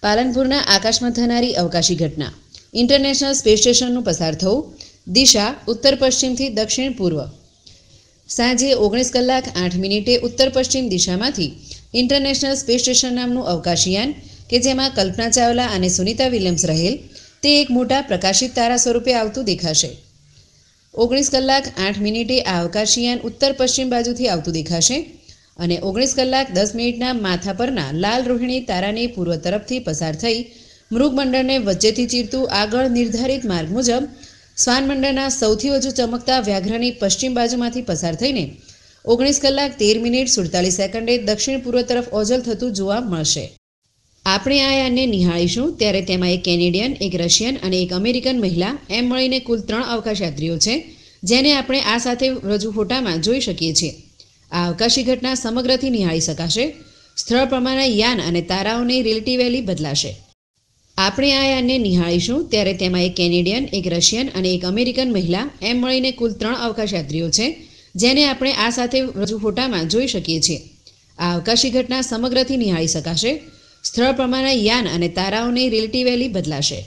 પાલનપુરના આકાશમાં થનારી અવકાશી ઘટના. ઇન્ટરનેશનલ સ્પેસ સ્ટેશનનું પસાર થવું. દિશા ઉત્તર પશ્ચિમથી દક્ષિણ પૂર્વ. સાંજે 19:08 ઉત્તર પશ્ચિમ દિશામાંથી ઇન્ટરનેશનલ સ્પેસ સ્ટેશન નામનું અવકાશયાન કે જેમાં કલ્પના ચાવલા અને સુનિતા વિલિયમ્સ રહેલ તે એક મોટા પ્રકાશિત તારા સ્વરૂપે આવતું દેખાશે. 19:08 આ અવકાશયાન ઉત્તર પશ્ચિમ બાજુથી આવતું દેખાશે અને 19:10 માથા પરના લાલ રોહિણી તારાની પૂર્વ તરફથી પસાર થઈ મૃગમંડળને વચ્ચેથી ચીરતું આગળ નિર્ધારિત માર્ગ મુજબ શ્વાનમંડળના સૌથી વધુ ચમકતા વ્યાઘ્રની પશ્ચિમ બાજુમાંથી પસાર થઈને 19:13:47 દક્ષિણ પૂર્વ તરફ ઓજલ થતું જોવા મળશે. આપણે આ યાનને નિહાળીશું ત્યારે તેમાં એક કેનેડિયન, એક રશિયન અને એક અમેરિકન મહિલા એમ મળીને કુલ 3 અવકાશયાત્રીઓ છે, જેને આપણે આ સાથે રજૂ ફોટામાં જોઈ શકીએ છીએ. આ અવકાશી ઘટના સમગ્રથી નિહાળી શકાશે. સ્થળ પ્રમાણે યાન અને તારાઓની રિલેટિવલી બદલાશે. આપણે આ યાનને નિહાળીશું ત્યારે તેમાં એક કેનેડિયન, એક રશિયન અને એક અમેરિકન મહિલા એમ મળીને કુલ 3 અવકાશયાત્રીઓ છે, જેને આપણે આ સાથે રજૂ ફોટામાં જોઈ શકીએ છીએ. આ અવકાશી ઘટના સમગ્રથી નિહાળી શકાશે. સ્થળ પ્રમાણે યાન અને તારાઓની રિલેટિવલી બદલાશે.